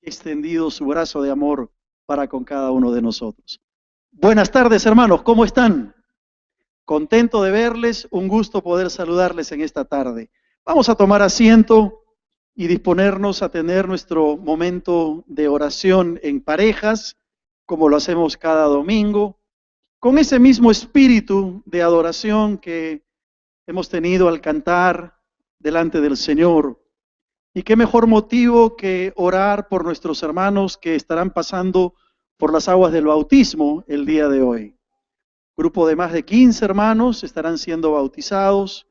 extendido su brazo de amor para con cada uno de nosotros. Buenas tardes, hermanos, ¿cómo están? Contento de verles, un gusto poder saludarles en esta tarde. Vamos a tomar asiento y disponernos a tener nuestro momento de oración en parejas, como lo hacemos cada domingo, con ese mismo espíritu de adoración que hemos tenido al cantar delante del Señor. Y qué mejor motivo que orar por nuestros hermanos que estarán pasando por las aguas del bautismo el día de hoy. Grupo de más de 15 hermanos estarán siendo bautizados,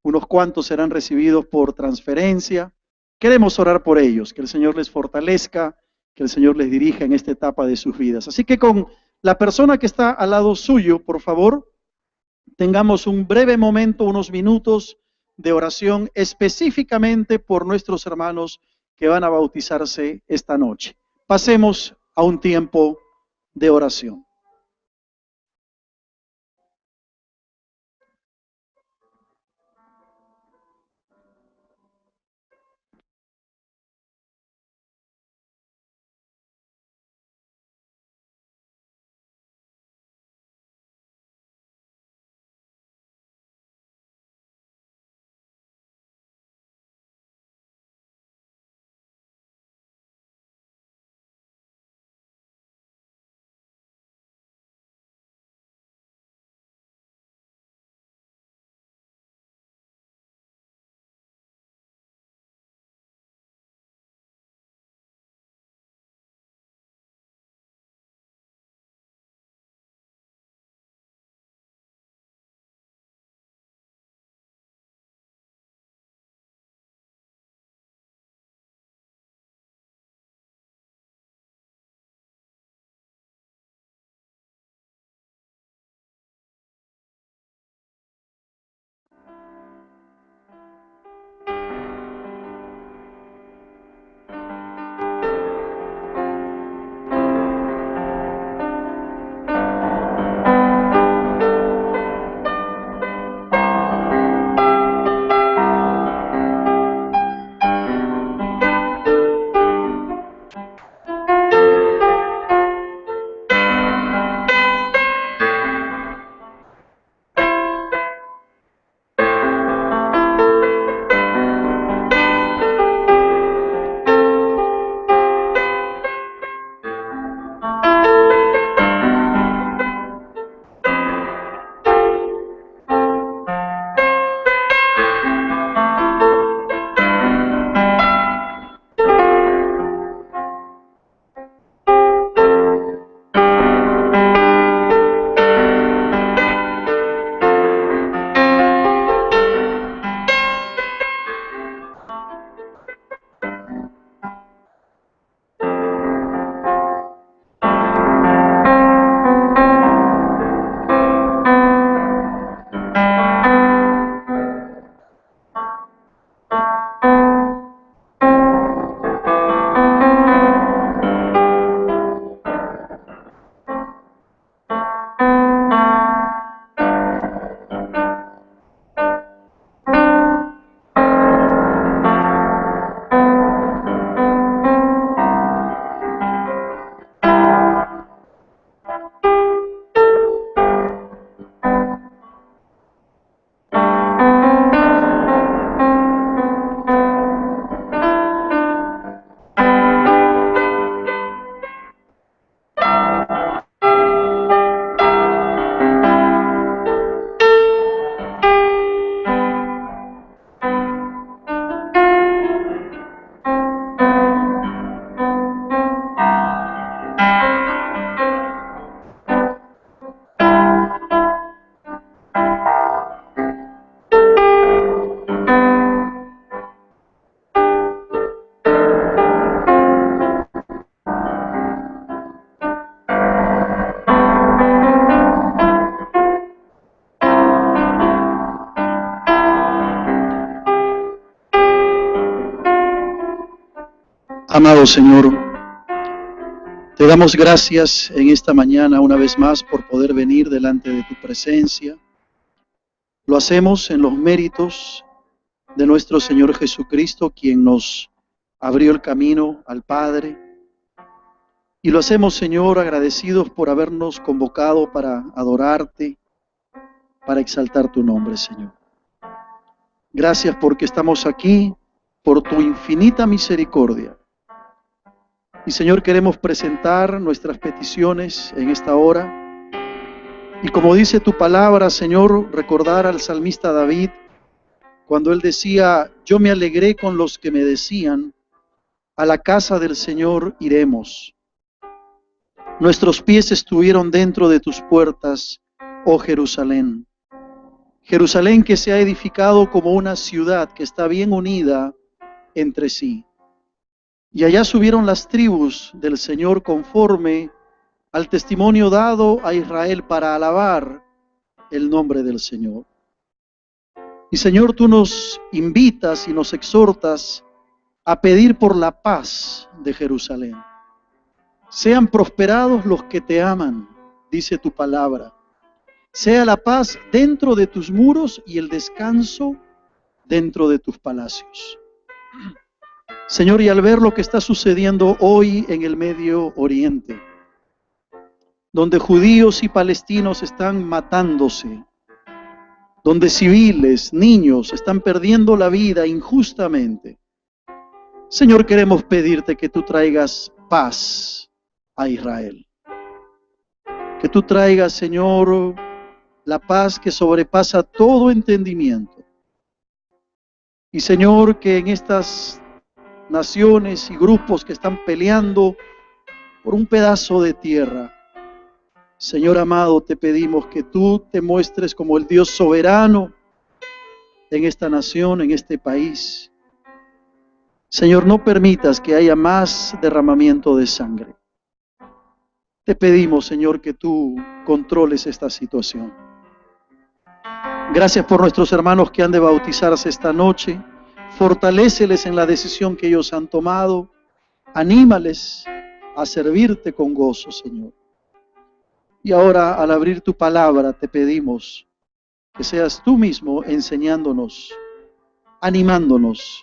unos cuantos serán recibidos por transferencia. Queremos orar por ellos, que el Señor les fortalezca, que el Señor les dirija en esta etapa de sus vidas. Así que con la persona que está al lado suyo, por favor, tengamos un breve momento, unos minutos de oración específicamente por nuestros hermanos que van a bautizarse esta noche. Pasemos a un tiempo de oración. Amado Señor, te damos gracias en esta mañana una vez más por poder venir delante de tu presencia. Lo hacemos en los méritos de nuestro Señor Jesucristo, quien nos abrió el camino al Padre, Y lo hacemos, Señor, agradecidos por habernos convocado para adorarte, para exaltar tu nombre, Señor. Gracias porque estamos aquí, por tu infinita misericordia. Y, Señor, queremos presentar nuestras peticiones en esta hora. Y como dice tu palabra, Señor, recordar al salmista David, cuando él decía: yo me alegré con los que me decían, a la casa del Señor iremos. Nuestros pies estuvieron dentro de tus puertas, oh Jerusalén. Jerusalén que se ha edificado como una ciudad que está bien unida entre sí. Y allá subieron las tribus del Señor conforme al testimonio dado a Israel para alabar el nombre del Señor. Y, Señor, tú nos invitas y nos exhortas a pedir por la paz de Jerusalén. Sean prosperados los que te aman, dice tu palabra. Sea la paz dentro de tus muros y el descanso dentro de tus palacios. Señor, y al ver lo que está sucediendo hoy en el Medio Oriente, donde judíos y palestinos están matándose, donde civiles, niños están perdiendo la vida injustamente, Señor, queremos pedirte que tú traigas paz a Israel. Que tú traigas, Señor, la paz que sobrepasa todo entendimiento. Y, Señor, que en estas naciones y grupos que están peleando por un pedazo de tierra, Señor amado, te pedimos que tú te muestres como el Dios soberano en esta nación, en este país. Señor, no permitas que haya más derramamiento de sangre. Te pedimos, Señor, que tú controles esta situación. Gracias por nuestros hermanos que han de bautizarse esta noche. Fortaléceles en la decisión que ellos han tomado. Anímales a servirte con gozo, Señor. Y ahora, al abrir tu palabra, te pedimos que seas tú mismo enseñándonos, animándonos.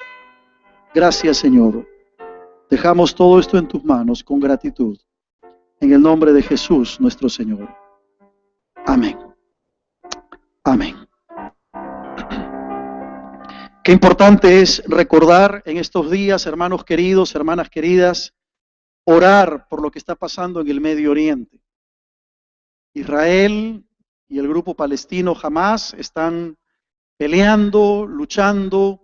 Gracias, Señor. Dejamos todo esto en tus manos con gratitud. En el nombre de Jesús, nuestro Señor. Amén. Amén. Qué importante es recordar en estos días, hermanos queridos, hermanas queridas, orar por lo que está pasando en el Medio Oriente. Israel y el grupo palestino Hamás están peleando, luchando,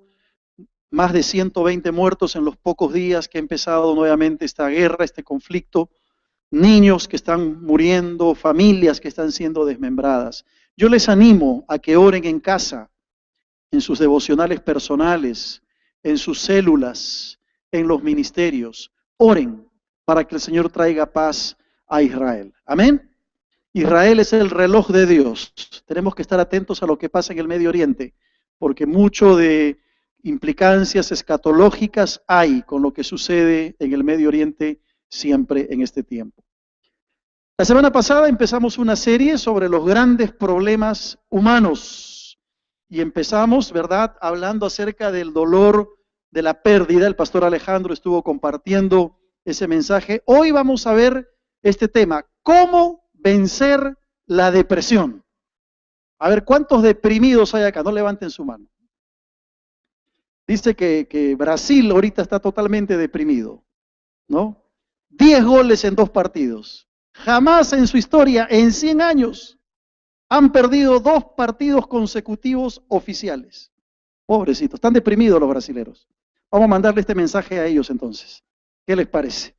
más de 120 muertos en los pocos días que ha empezado nuevamente esta guerra, este conflicto, niños que están muriendo, familias que están siendo desmembradas. Yo les animo a que oren en casa, en sus devocionales personales, en sus células, en los ministerios. Oren para que el Señor traiga paz a Israel. Amén. Israel es el reloj de Dios. Tenemos que estar atentos a lo que pasa en el Medio Oriente, porque mucho de implicancias escatológicas hay con lo que sucede en el Medio Oriente siempre en este tiempo. La semana pasada empezamos una serie sobre los grandes problemas humanos y empezamos, ¿verdad?, hablando acerca del dolor de la pérdida. El pastor Alejandro estuvo compartiendo ese mensaje. Hoy vamos a ver este tema: ¿cómo vencer la depresión? A ver, ¿cuántos deprimidos hay acá? No levanten su mano. Dice que Brasil ahorita está totalmente deprimido, ¿no? 10 goles en 2 partidos. Jamás en su historia, en 100 años, han perdido 2 partidos consecutivos oficiales. Pobrecitos, están deprimidos los brasileros. Vamos a mandarle este mensaje a ellos entonces. ¿Qué les parece?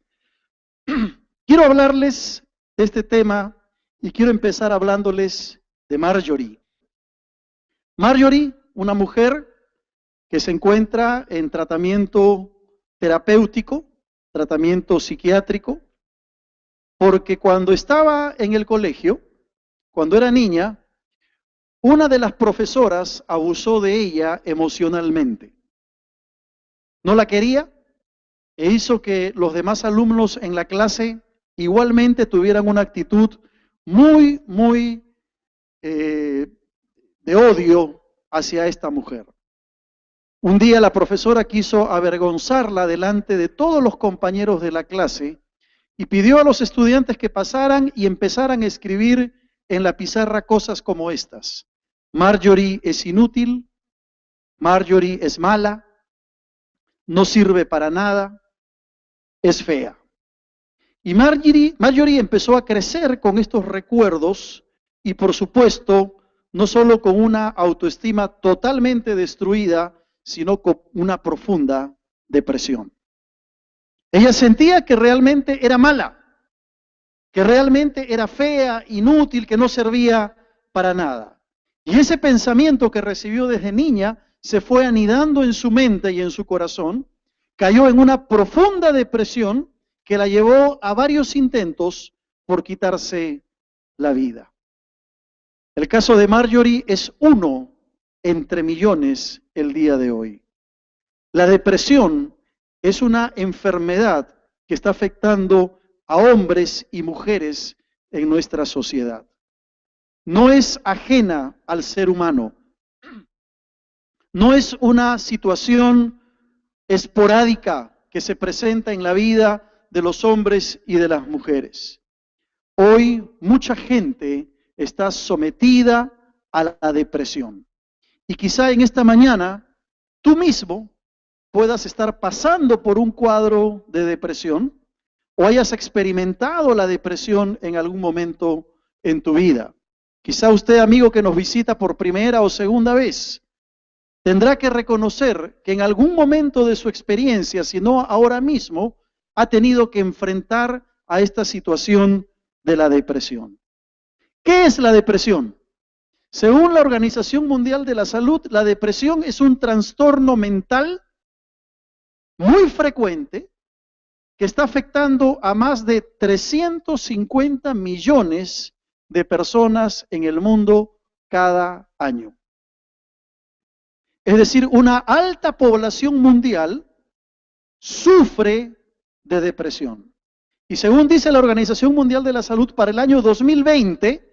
Quiero hablarles de este tema y quiero empezar hablándoles de Marjorie. Marjorie, una mujer que se encuentra en tratamiento terapéutico, tratamiento psiquiátrico, porque cuando estaba en el colegio, cuando era niña, una de las profesoras abusó de ella emocionalmente. No la quería e hizo que los demás alumnos en la clase igualmente tuvieran una actitud muy de odio hacia esta mujer. Un día la profesora quiso avergonzarla delante de todos los compañeros de la clase y pidió a los estudiantes que pasaran y empezaran a escribir en la pizarra cosas como estas. Marjorie es inútil, Marjorie es mala, no sirve para nada, es fea. Y Marjorie empezó a crecer con estos recuerdos y, por supuesto, no solo con una autoestima totalmente destruida, sino con una profunda depresión. Ella sentía que realmente era mala, que realmente era fea, inútil, que no servía para nada. Y ese pensamiento que recibió desde niña se fue anidando en su mente y en su corazón, cayó en una profunda depresión que la llevó a varios intentos por quitarse la vida. El caso de Marjorie es uno entre millones el día de hoy. La depresión es una enfermedad que está afectando a hombres y mujeres en nuestra sociedad. No es ajena al ser humano. No es una situación esporádica que se presenta en la vida de los hombres y de las mujeres. Hoy mucha gente está sometida a la depresión. Y quizá en esta mañana tú mismo puedas estar pasando por un cuadro de depresión o hayas experimentado la depresión en algún momento en tu vida. Quizá usted, amigo que nos visita por primera o segunda vez, tendrá que reconocer que en algún momento de su experiencia, si no ahora mismo, ha tenido que enfrentar a esta situación de la depresión. ¿Qué es la depresión? Según la Organización Mundial de la Salud, la depresión es un trastorno mental muy frecuente que está afectando a más de 350 millones de personas en el mundo cada año. Es decir, una alta población mundial sufre de depresión. Y según dice la Organización Mundial de la Salud, para el año 2020,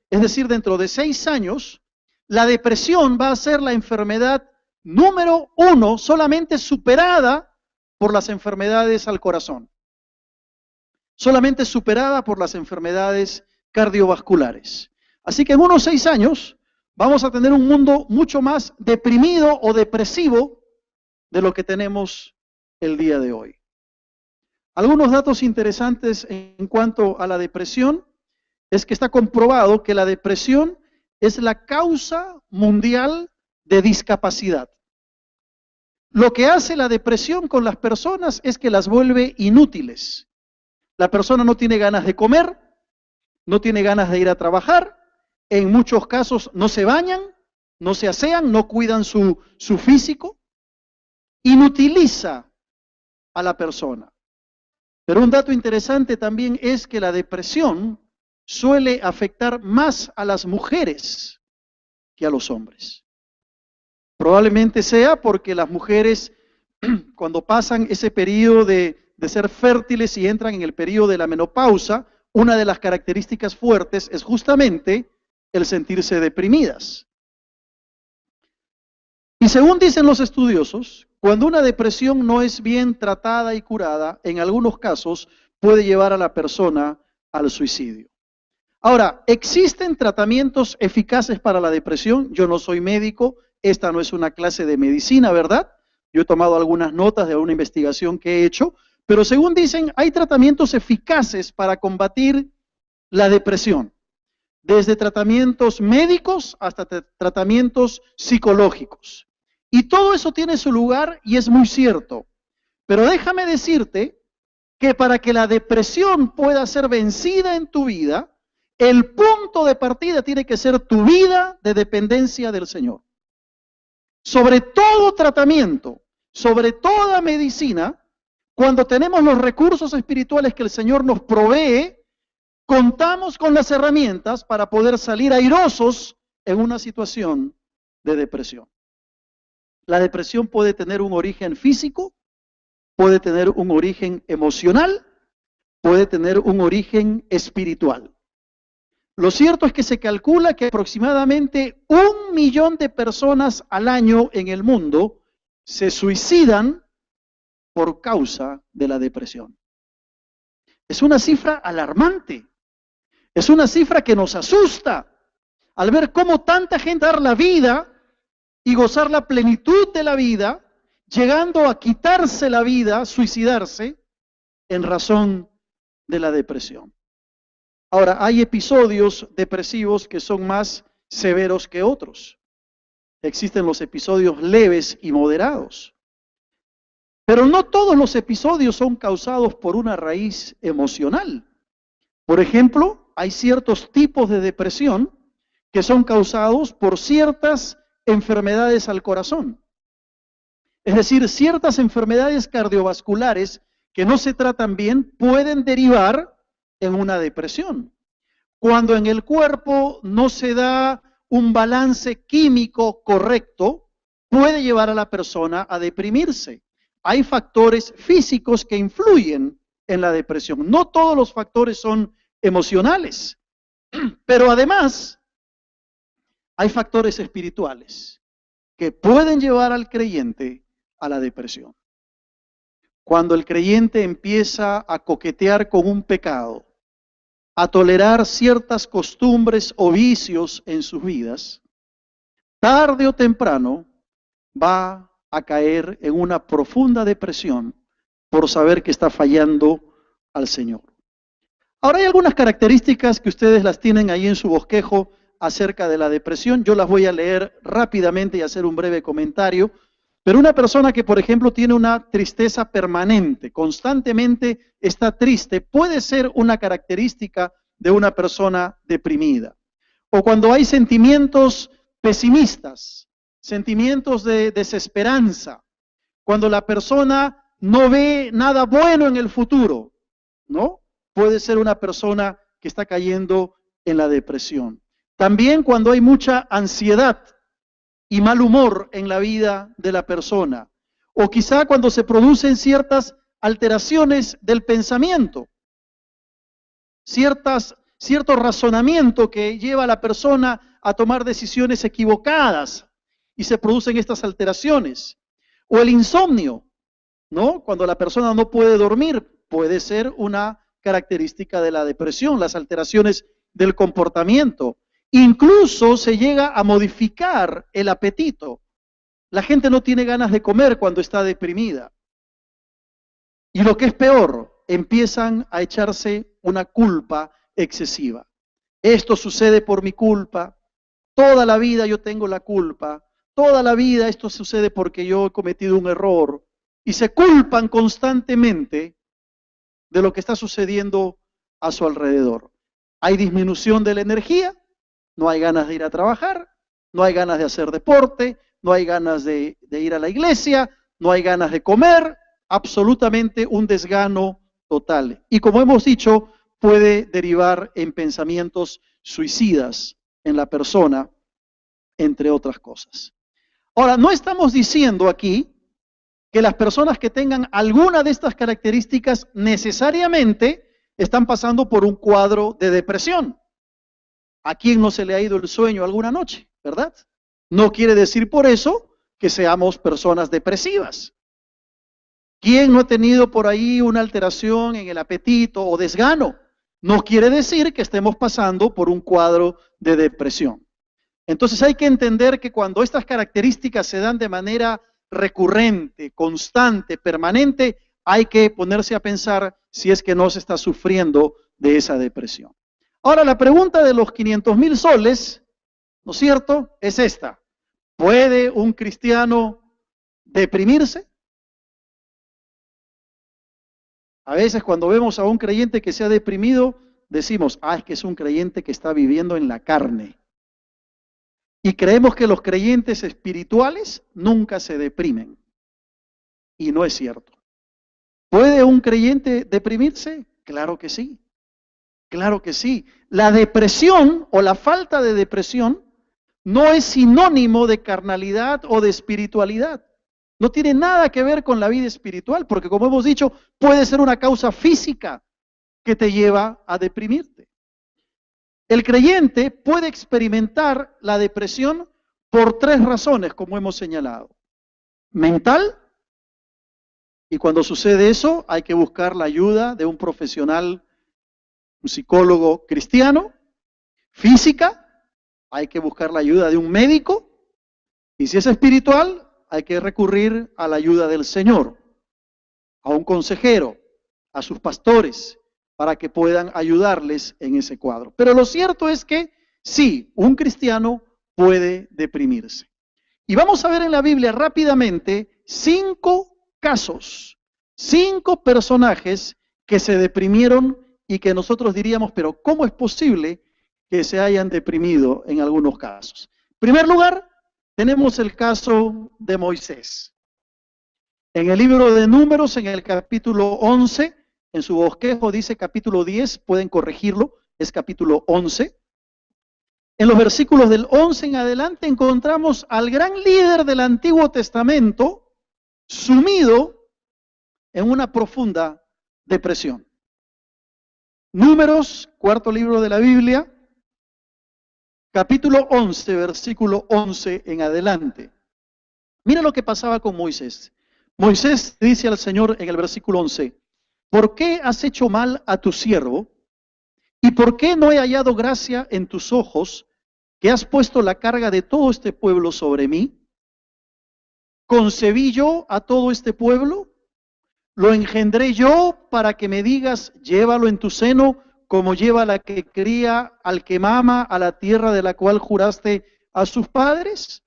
es decir, dentro de 6 años, la depresión va a ser la enfermedad número 1, solamente superada por las enfermedades al corazón. Solamente superada por las enfermedades cardiovasculares. Así que en unos 6 años vamos a tener un mundo mucho más deprimido o depresivo de lo que tenemos el día de hoy. Algunos datos interesantes en cuanto a la depresión es que está comprobado que la depresión es la causa mundial de discapacidad. Lo que hace la depresión con las personas es que las vuelve inútiles. La persona no tiene ganas de comer, no tiene ganas de ir a trabajar, en muchos casos no se bañan, no se asean, no cuidan su físico, inutiliza a la persona. Pero un dato interesante también es que la depresión suele afectar más a las mujeres que a los hombres. Probablemente sea porque las mujeres, cuando pasan ese periodo de ser fértiles y entran en el periodo de la menopausa, una de las características fuertes es justamente el sentirse deprimidas. Y según dicen los estudiosos, cuando una depresión no es bien tratada y curada, en algunos casos puede llevar a la persona al suicidio. Ahora, ¿existen tratamientos eficaces para la depresión? Yo no soy médico, esta no es una clase de medicina, ¿verdad? Yo he tomado algunas notas de una investigación que he hecho, pero según dicen, hay tratamientos eficaces para combatir la depresión, desde tratamientos médicos hasta tratamientos psicológicos. Y todo eso tiene su lugar y es muy cierto. Pero déjame decirte que para que la depresión pueda ser vencida en tu vida, el punto de partida tiene que ser tu vida de dependencia del Señor. Sobre todo tratamiento, sobre toda medicina, cuando tenemos los recursos espirituales que el Señor nos provee, contamos con las herramientas para poder salir airosos en una situación de depresión. La depresión puede tener un origen físico, puede tener un origen emocional, puede tener un origen espiritual. Lo cierto es que se calcula que aproximadamente 1 millón de personas al año en el mundo se suicidan por causa de la depresión. Es una cifra alarmante. Es una cifra que nos asusta al ver cómo tanta gente dar la vida y gozar la plenitud de la vida, llegando a quitarse la vida, suicidarse, en razón de la depresión. Ahora, hay episodios depresivos que son más severos que otros. Existen los episodios leves y moderados. Pero no todos los episodios son causados por una raíz emocional. Por ejemplo, hay ciertos tipos de depresión que son causados por ciertas enfermedades al corazón. Es decir, ciertas enfermedades cardiovasculares que no se tratan bien pueden derivar en una depresión. Cuando en el cuerpo no se da un balance químico correcto, puede llevar a la persona a deprimirse. Hay factores físicos que influyen en la depresión. No todos los factores son emocionales, pero además hay factores espirituales que pueden llevar al creyente a la depresión. Cuando el creyente empieza a coquetear con un pecado, a tolerar ciertas costumbres o vicios en sus vidas, tarde o temprano va a caer en una profunda depresión por saber que está fallando al Señor. Ahora hay algunas características que ustedes las tienen ahí en su bosquejo acerca de la depresión. Yo las voy a leer rápidamente y hacer un breve comentario. Pero una persona que, por ejemplo, tiene una tristeza permanente, constantemente está triste, puede ser una característica de una persona deprimida. O cuando hay sentimientos pesimistas, sentimientos de desesperanza, cuando la persona no ve nada bueno en el futuro, ¿no? Puede ser una persona que está cayendo en la depresión. También cuando hay mucha ansiedad y mal humor en la vida de la persona, o quizá cuando se producen ciertas alteraciones del pensamiento, cierto razonamiento que lleva a la persona a tomar decisiones equivocadas y se producen estas alteraciones, o el insomnio, ¿no? Cuando la persona no puede dormir, puede ser una característica de la depresión, las alteraciones del comportamiento. Incluso se llega a modificar el apetito. La gente no tiene ganas de comer cuando está deprimida. Y lo que es peor, empiezan a echarse una culpa excesiva. Esto sucede por mi culpa, toda la vida yo tengo la culpa, toda la vida esto sucede porque yo he cometido un error. Y se culpan constantemente de lo que está sucediendo a su alrededor. Hay disminución de la energía. No hay ganas de ir a trabajar, no hay ganas de hacer deporte, no hay ganas de ir a la iglesia, no hay ganas de comer, absolutamente un desgano total. Y como hemos dicho, puede derivar en pensamientos suicidas en la persona, entre otras cosas. Ahora, no estamos diciendo aquí que las personas que tengan alguna de estas características necesariamente están pasando por un cuadro de depresión. ¿A quién no se le ha ido el sueño alguna noche, verdad? No quiere decir por eso que seamos personas depresivas. ¿Quién no ha tenido por ahí una alteración en el apetito o desgano? No quiere decir que estemos pasando por un cuadro de depresión. Entonces hay que entender que cuando estas características se dan de manera recurrente, constante, permanente, hay que ponerse a pensar si es que no se está sufriendo de esa depresión. Ahora, la pregunta de los 500,000 soles, ¿no es cierto?, es esta. ¿Puede un cristiano deprimirse? A veces cuando vemos a un creyente que se ha deprimido, decimos, es que es un creyente que está viviendo en la carne. Y creemos que los creyentes espirituales nunca se deprimen. Y no es cierto. ¿Puede un creyente deprimirse? Claro que sí. Claro que sí. La depresión o la falta de depresión no es sinónimo de carnalidad o de espiritualidad. No tiene nada que ver con la vida espiritual, porque como hemos dicho, puede ser una causa física que te lleva a deprimirte. El creyente puede experimentar la depresión por 3 razones, como hemos señalado. Mental, Y cuando sucede eso, hay que buscar la ayuda de un profesional, un psicólogo cristiano, física, hay que buscar la ayuda de un médico, y si es espiritual, hay que recurrir a la ayuda del Señor, a un consejero, a sus pastores, para que puedan ayudarles en ese cuadro. Pero lo cierto es que sí, un cristiano puede deprimirse. Y vamos a ver en la Biblia rápidamente 5 casos, 5 personajes que se deprimieron y que nosotros diríamos, pero ¿cómo es posible que se hayan deprimido en algunos casos? En primer lugar, tenemos el caso de Moisés. En el libro de Números, en el capítulo 11, en su bosquejo dice capítulo 10, pueden corregirlo, es capítulo 11. En los versículos del 11 en adelante encontramos al gran líder del Antiguo Testamento sumido en una profunda depresión. Números, cuarto libro de la Biblia, capítulo 11, versículo 11 en adelante. Mira lo que pasaba con Moisés. Moisés dice al Señor en el versículo 11, ¿por qué has hecho mal a tu siervo? ¿Y por qué no he hallado gracia en tus ojos, que has puesto la carga de todo este pueblo sobre mí? ¿Concebí yo a todo este pueblo? ¿Lo engendré yo para que me digas, llévalo en tu seno, como lleva la que cría al que mama a la tierra de la cual juraste a sus padres?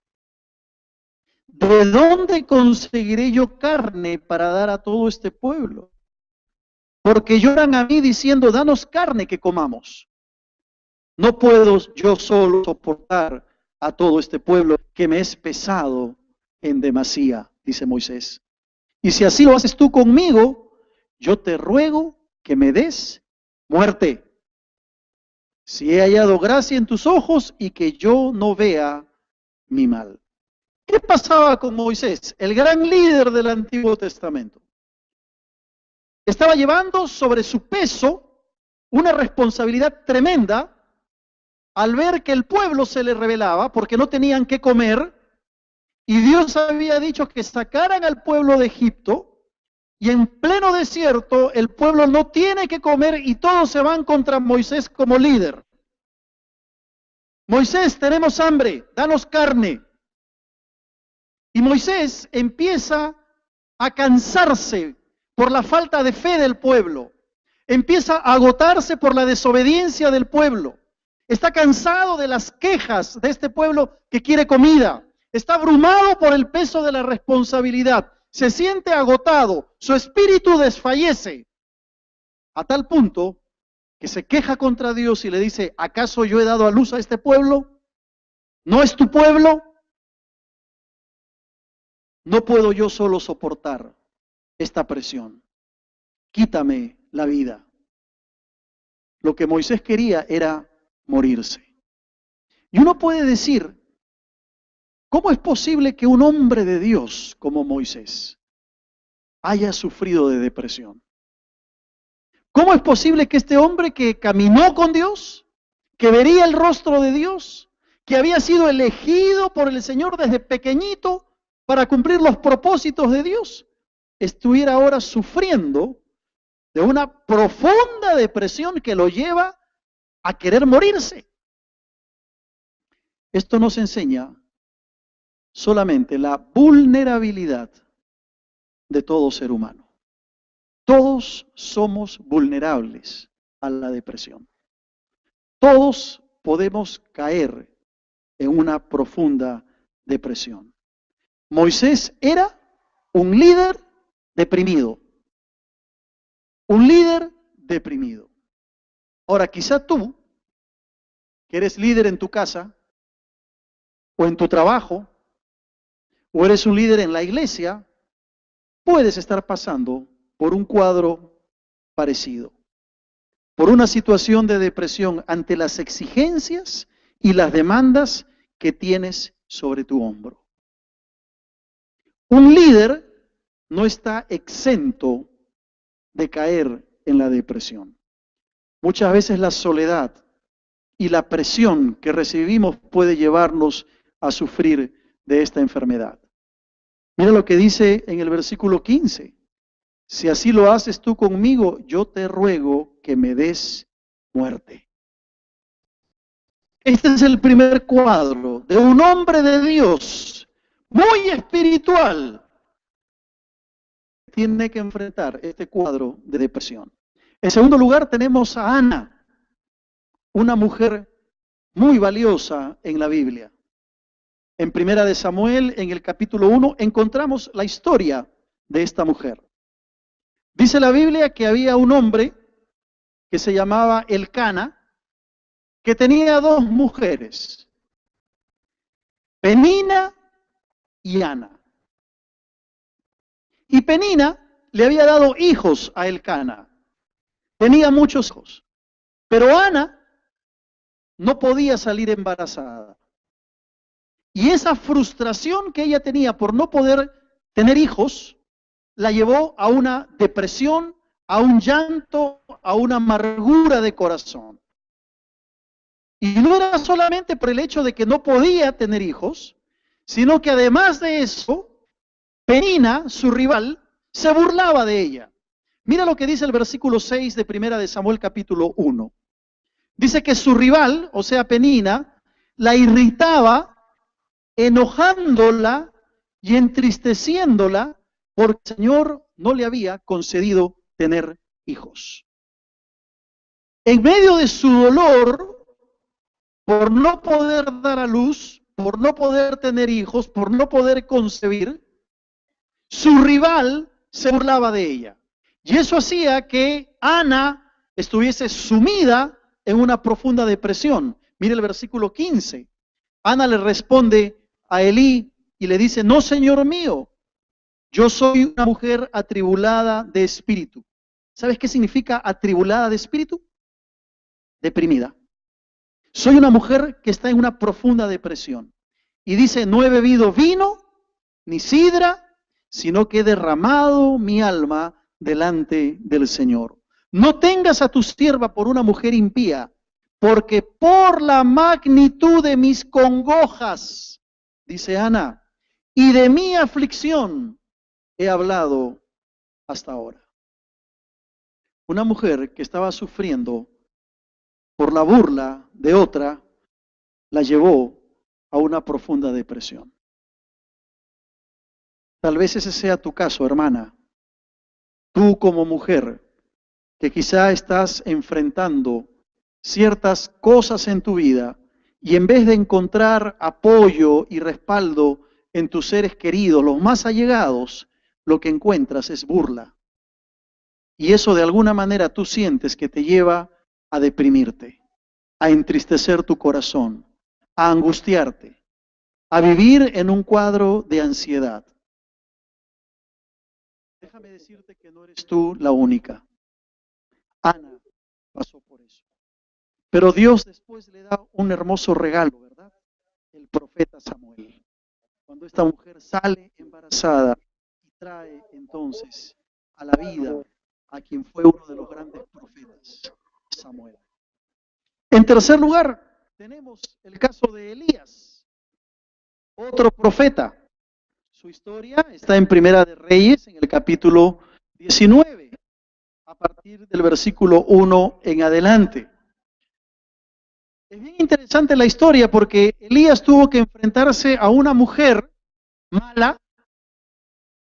¿De dónde conseguiré yo carne para dar a todo este pueblo? Porque lloran a mí diciendo, danos carne que comamos. No puedo yo solo soportar a todo este pueblo que me es pesado en demasía, dice Moisés. Y si así lo haces tú conmigo, yo te ruego que me des muerte. Si he hallado gracia en tus ojos y que yo no vea mi mal. ¿Qué pasaba con Moisés, el gran líder del Antiguo Testamento? Estaba llevando sobre su peso una responsabilidad tremenda al ver que el pueblo se le rebelaba porque no tenían qué comer y Dios había dicho que sacaran al pueblo de Egipto y en pleno desierto el pueblo no tiene que comer y todos se van contra Moisés como líder. Moisés, tenemos hambre, danos carne. Y Moisés empieza a cansarse por la falta de fe del pueblo. Empieza a agotarse por la desobediencia del pueblo. Está cansado de las quejas de este pueblo que quiere comida. Está abrumado por el peso de la responsabilidad. Se siente agotado. Su espíritu desfallece. A tal punto que se queja contra Dios y le dice, ¿acaso yo he dado a luz a este pueblo? ¿No es tu pueblo? No puedo yo solo soportar esta presión. Quítame la vida. Lo que Moisés quería era morirse. Y uno puede decir, ¿cómo es posible que un hombre de Dios como Moisés haya sufrido de depresión? ¿Cómo es posible que este hombre que caminó con Dios, que vería el rostro de Dios, que había sido elegido por el Señor desde pequeñito para cumplir los propósitos de Dios, estuviera ahora sufriendo de una profunda depresión que lo lleva a querer morirse? Esto nos enseña solamente la vulnerabilidad de todo ser humano. Todos somos vulnerables a la depresión. Todos podemos caer en una profunda depresión. Moisés era un líder deprimido. Un líder deprimido. Ahora, quizá tú, que eres líder en tu casa, o en tu trabajo, o eres un líder en la iglesia, puedes estar pasando por un cuadro parecido, por una situación de depresión ante las exigencias y las demandas que tienes sobre tu hombro. Un líder no está exento de caer en la depresión. Muchas veces la soledad y la presión que recibimos puede llevarnos a sufrir de esta enfermedad. Mira lo que dice en el versículo 15. Si así lo haces tú conmigo, yo te ruego que me des muerte. Este es el primer cuadro de un hombre de Dios, muy espiritual, tiene que enfrentar este cuadro de depresión. En segundo lugar tenemos a Ana, una mujer muy valiosa en la Biblia. En Primera de Samuel, en el capítulo 1, encontramos la historia de esta mujer. Dice la Biblia que había un hombre que se llamaba Elcana, que tenía dos mujeres, Penina y Ana. Y Penina le había dado hijos a Elcana. Tenía muchos hijos. Pero Ana no podía salir embarazada. Y esa frustración que ella tenía por no poder tener hijos, la llevó a una depresión, a un llanto, a una amargura de corazón. Y no era solamente por el hecho de que no podía tener hijos, sino que además de eso, Penina, su rival, se burlaba de ella. Mira lo que dice el versículo 6 de Primera de Samuel capítulo 1. Dice que su rival, o sea Penina, la irritaba, enojándola y entristeciéndola porque el Señor no le había concedido tener hijos. En medio de su dolor, por no poder dar a luz, por no poder tener hijos, por no poder concebir, su rival se burlaba de ella. Y eso hacía que Ana estuviese sumida en una profunda depresión. Mire el versículo 15. Ana le responde a Elí y le dice, no, Señor mío, yo soy una mujer atribulada de espíritu. ¿Sabes qué significa atribulada de espíritu? Deprimida. Soy una mujer que está en una profunda depresión. Y dice, no he bebido vino ni sidra, sino que he derramado mi alma delante del Señor. No tengas a tu sierva por una mujer impía, porque por la magnitud de mis congojas, dice Ana, y de mi aflicción he hablado hasta ahora. Una mujer que estaba sufriendo por la burla de otra, la llevó a una profunda depresión. Tal vez ese sea tu caso, hermana. Tú como mujer, que quizá estás enfrentando ciertas cosas en tu vida y en vez de encontrar apoyo y respaldo en tus seres queridos, los más allegados, lo que encuentras es burla. Y eso de alguna manera tú sientes que te lleva a deprimirte, a entristecer tu corazón, a angustiarte, a vivir en un cuadro de ansiedad. Déjame decirte que no eres tú la única. Ana pasó por eso. Pero Dios después le da un hermoso regalo, ¿verdad? El profeta Samuel. Cuando esta mujer sale embarazada y trae entonces a la vida a quien fue uno de los grandes profetas, Samuel. En tercer lugar, tenemos el caso de Elías, otro profeta. Su historia está en Primera de Reyes, en el capítulo 19, a partir del versículo 1 en adelante. Es bien interesante la historia porque Elías tuvo que enfrentarse a una mujer mala,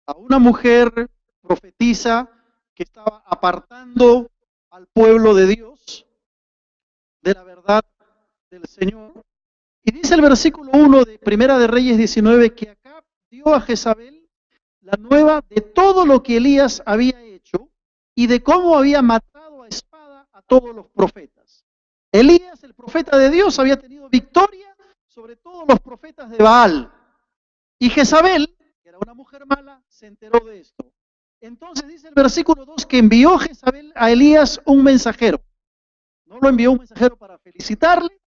a una mujer profetisa que estaba apartando al pueblo de Dios de la verdad del Señor. Y dice el versículo 1 de Primera de Reyes 19 que Acab dio a Jezabel la nueva de todo lo que Elías había hecho y de cómo había matado a espada a todos los profetas. Elías, el profeta de Dios, había tenido victoria sobre todos los profetas de Baal. Y Jezabel, que era una mujer mala, se enteró de esto. Entonces dice el versículo 2 que envió Jezabel a Elías un mensajero. No lo envió un mensajero para felicitarle,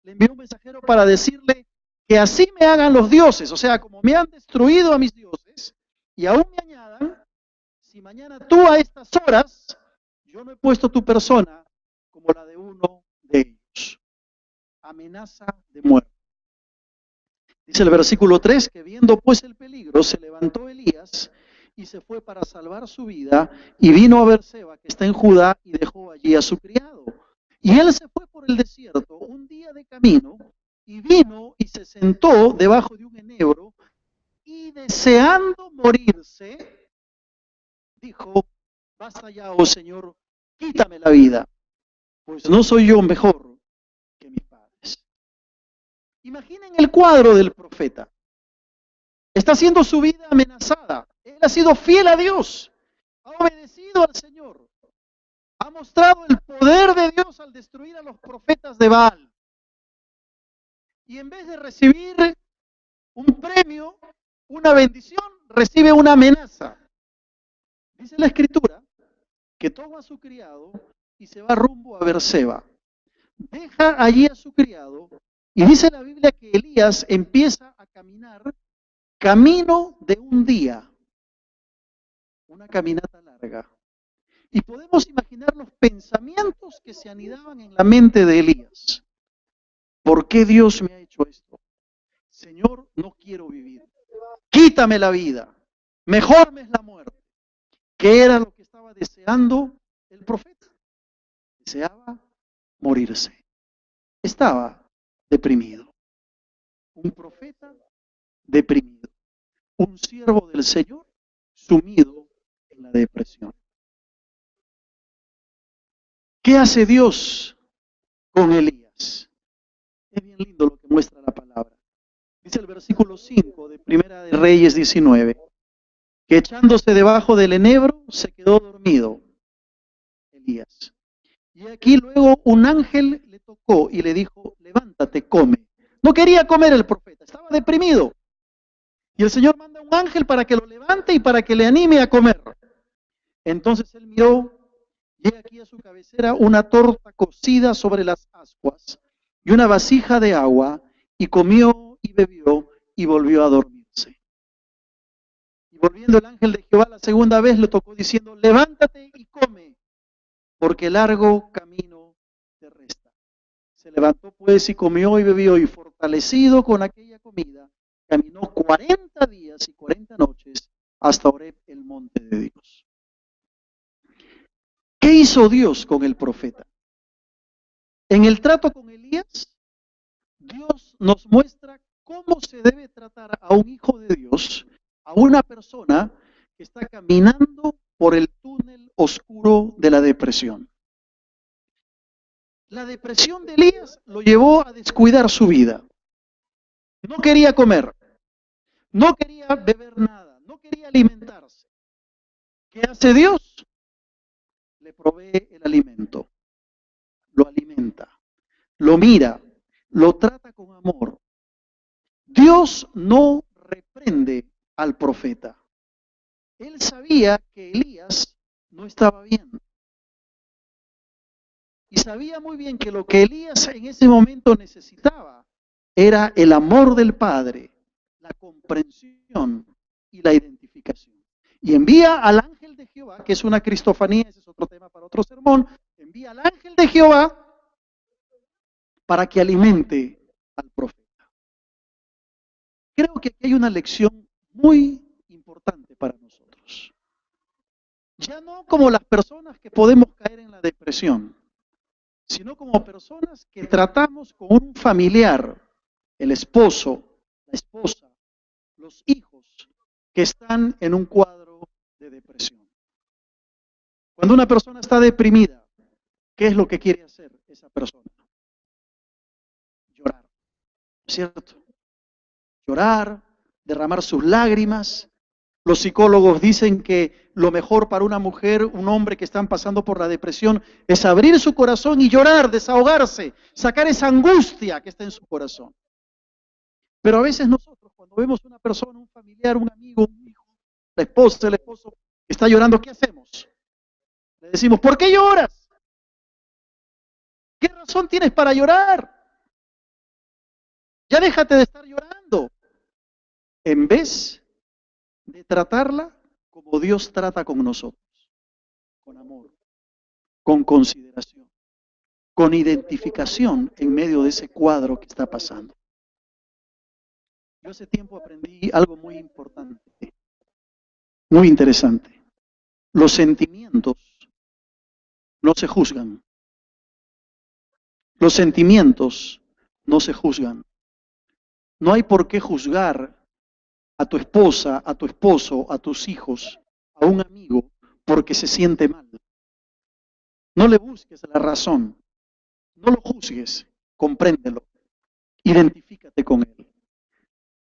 le envió un mensajero para decirle que así me hagan los dioses, o sea, como me han destruido a mis dioses, y aún me añadan, si mañana tú a estas horas, yo no he puesto tu persona como la de uno de ellos. Amenaza de muerte. Dice el versículo 3 que viendo pues el peligro, se levantó Elías y se fue para salvar su vida y vino a Berseba, que está en Judá, y dejó allí a su criado. Y él se fue por el desierto un día de camino y vino y se sentó debajo de un enebro y deseando morirse, dijo: basta ya, oh Señor, quítame la vida, pues no soy yo mejor que mis padres. Imaginen el cuadro del profeta. Está siendo su vida amenazada. Él ha sido fiel a Dios, ha obedecido al Señor, ha mostrado el poder de Dios al destruir a los profetas de Baal. Y en vez de recibir un premio, una bendición, recibe una amenaza. Dice la Escritura que toma a su criado y se va rumbo a Berseba. Deja allí a su criado y dice la Biblia que Elías empieza a caminar camino de un día, una caminata larga. Y podemos imaginar los pensamientos que se anidaban en la mente de Elías. ¿Por qué Dios me ha hecho esto? Señor, no quiero vivir. Quítame la vida. Mejor me es la muerte. ¿Qué era lo que estaba deseando el profeta? Deseaba morirse. Estaba deprimido. Un profeta deprimido. Un siervo del Señor sumido en la depresión. ¿Qué hace Dios con Elías? Es bien lindo lo que muestra la palabra. Dice el versículo 5 de Primera de Reyes 19, que echándose debajo del enebro se quedó dormido Elías. Y aquí luego un ángel le tocó y le dijo: levántate, come. No quería comer el profeta, estaba deprimido. Y el Señor manda un ángel para que lo levante y para que le anime a comer. Entonces él miró, y aquí a su cabecera una torta cocida sobre las ascuas y una vasija de agua, y comió y bebió y volvió a dormirse. Y volviendo el ángel de Jehová la segunda vez le tocó diciendo: levántate y come, porque largo camino te resta. Se levantó pues y comió y bebió, y fortalecido con aquella comida, caminó 40 días y 40 noches hasta Horeb, el monte de Dios. ¿Qué hizo Dios con el profeta? En el trato con Elías, Dios nos muestra cómo se debe tratar a un hijo de Dios, a una persona que está caminando por el túnel oscuro de la depresión. La depresión de Elías lo llevó a descuidar su vida. No quería comer, no quería beber nada, no quería alimentarse. ¿Qué hace Dios? Le provee el alimento, lo alimenta, lo mira, lo trata con amor. Dios no reprende al profeta. Él sabía que Elías no estaba bien. Y sabía muy bien que lo que Elías en ese momento necesitaba era el amor del Padre, la comprensión y la identificación. Y envía al ángel de Jehová, que es una cristofanía, ese es otro tema para otro sermón, envía al ángel de Jehová para que alimente al profeta. Creo que aquí hay una lección muy importante para nosotros. Ya no como las personas que podemos caer en la depresión, sino como personas que tratamos con un familiar, el esposo, la esposa, los hijos, que están en un cuadro de depresión. Cuando una persona está deprimida, ¿qué es lo que quiere hacer esa persona? Llorar, ¿cierto? Llorar, derramar sus lágrimas. Los psicólogos dicen que lo mejor para una mujer, un hombre que están pasando por la depresión, es abrir su corazón y llorar, desahogarse, sacar esa angustia que está en su corazón. Pero a veces nosotros, cuando vemos una persona, un familiar, un amigo, un hijo, la esposa, el esposo, que está llorando, ¿qué hacemos? Le decimos: ¿por qué lloras? ¿Qué razón tienes para llorar? Ya déjate de estar llorando. En vez de tratarla como Dios trata con nosotros, con amor, con consideración, con identificación en medio de ese cuadro que está pasando. Yo hace tiempo aprendí algo muy importante. Muy interesante. Los sentimientos no se juzgan. Los sentimientos no se juzgan. No hay por qué juzgar a tu esposa, a tu esposo, a tus hijos, a un amigo, porque se siente mal. No le busques la razón. No lo juzgues. Compréndelo. Identifícate con él.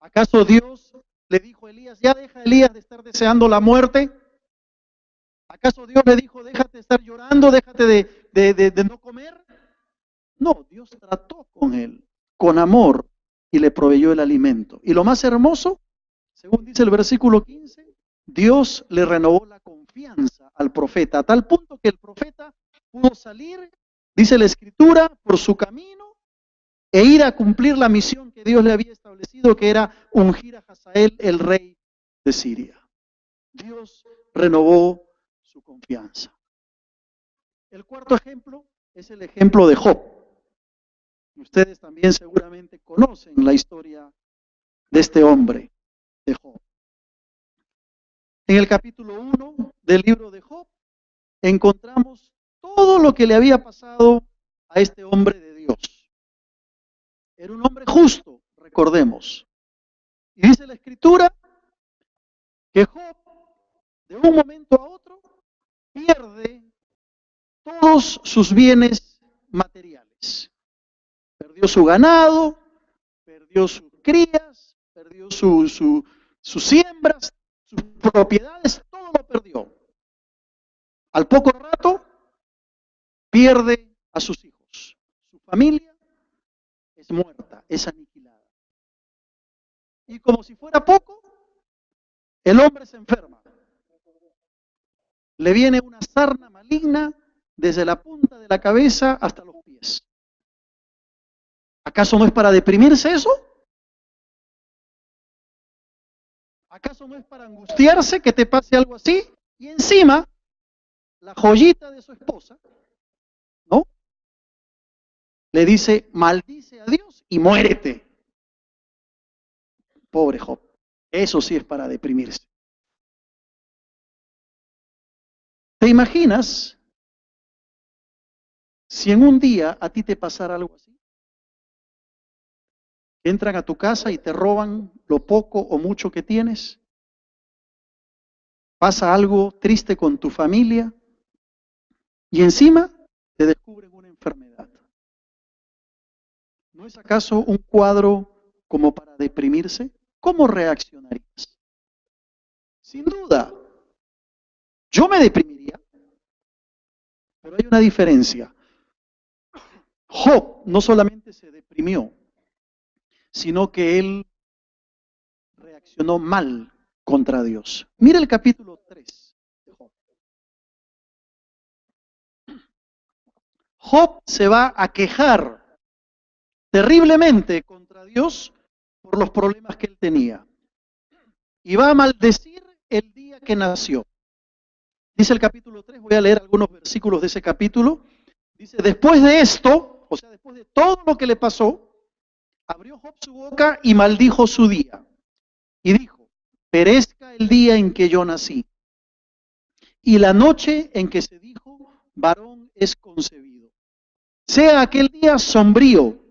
¿Acaso Dios le dijo a Elías, ya deja Elías de estar deseando la muerte? ¿Acaso Dios le dijo, déjate de estar llorando, déjate de no comer? No, Dios trató con él, con amor, y le proveyó el alimento. Y lo más hermoso, según dice el versículo 15, Dios le renovó la confianza al profeta, a tal punto que el profeta pudo salir, dice la Escritura, por su camino e ir a cumplir la misión que Dios le había establecido, que era ungir a Hazael, el rey de Siria. Dios renovó su confianza. El cuarto ejemplo es el ejemplo de Job. Ustedes también seguramente conocen la historia de este hombre, de Job. En el capítulo 1 del libro de Job encontramos todo lo que le había pasado a este hombre de Dios. Era un hombre justo, recordemos. Y dice la Escritura que Job, de un momento a otro, pierde todos sus bienes materiales. Perdió su ganado, perdió sus crías, perdió sus siembras, sus propiedades, todo lo perdió. Al poco rato, pierde a sus hijos. Su familia es muerta, es aniquilada. Y como si fuera poco, el hombre se enferma. Le viene una sarna maligna desde la punta de la cabeza hasta los pies. ¿Acaso no es para deprimirse eso? ¿Acaso no es para angustiarse que te pase algo así? Y encima, la joyita de su esposa, ¿no? Le dice, maldice a Dios y muérete. Pobre Job. Eso sí es para deprimirse. ¿Te imaginas si en un día a ti te pasara algo así? Entran a tu casa y te roban lo poco o mucho que tienes. Pasa algo triste con tu familia y encima te descubren una enfermedad. ¿No es acaso un cuadro como para deprimirse? ¿Cómo reaccionarías? Sin duda, yo me deprimiría, pero hay una diferencia. Job no solamente se deprimió, sino que él reaccionó mal contra Dios. Mira el capítulo 3 de Job. Job se va a quejar terriblemente contra Dios por los problemas que él tenía. Y va a maldecir el día que nació. Dice el capítulo 3, voy a leer algunos versículos de ese capítulo. Dice, después de esto, o sea, después de todo lo que le pasó, abrió Job su boca y maldijo su día. Y dijo, perezca el día en que yo nací, y la noche en que se dijo, varón es concebido. Sea aquel día sombrío,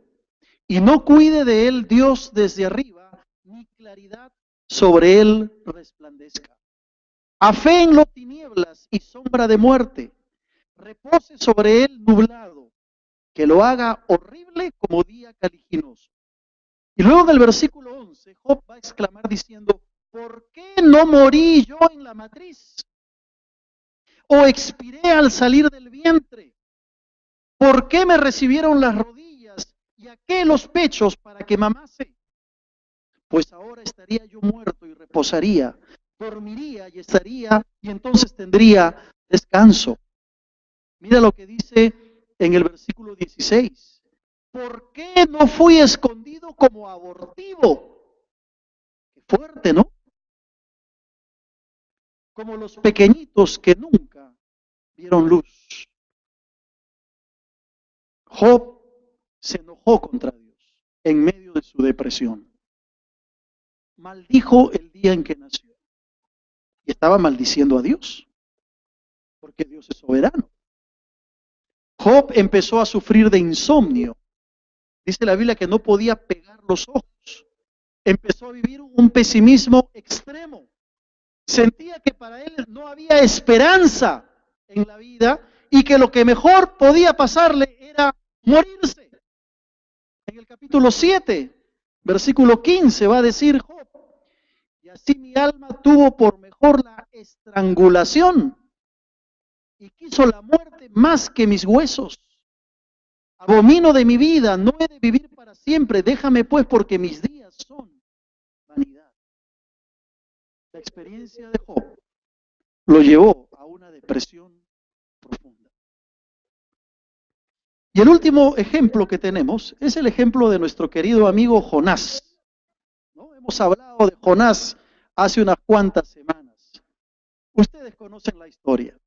y no cuide de él Dios desde arriba, ni claridad sobre él resplandezca. Aféenlo tinieblas y sombra de muerte, repose sobre él nublado, que lo haga horrible como día caliginoso. Y luego en el versículo 11, Job va a exclamar diciendo, ¿por qué no morí yo en la matriz? ¿O expiré al salir del vientre? ¿Por qué me recibieron las rodillas y a qué los pechos para que mamase? Pues ahora estaría yo muerto y reposaría, dormiría y estaría, y entonces tendría descanso. Mira lo que dice en el versículo 16. ¿Por qué no fui escondido como abortivo? Qué fuerte, ¿no? Como los pequeñitos que nunca vieron luz. Job se enojó contra Dios en medio de su depresión. Maldijo el día en que nació. y estaba maldiciendo a Dios, porque Dios es soberano. Job empezó a sufrir de insomnio. Dice la Biblia que no podía pegar los ojos. Empezó a vivir un pesimismo extremo. Sentía que para él no había esperanza en la vida y que lo que mejor podía pasarle era morirse. En el capítulo 7, versículo 15, va a decir Job: y así mi alma tuvo por mejor la estrangulación y quiso la muerte más que mis huesos. Abomino de mi vida, no he de vivir para siempre, déjame pues porque mis días son vanidad. La experiencia de Job lo llevó a una depresión profunda. Y el último ejemplo que tenemos es el ejemplo de nuestro querido amigo Jonás, ¿no? Hemos hablado de Jonás hace unas cuantas semanas. Ustedes conocen la historia.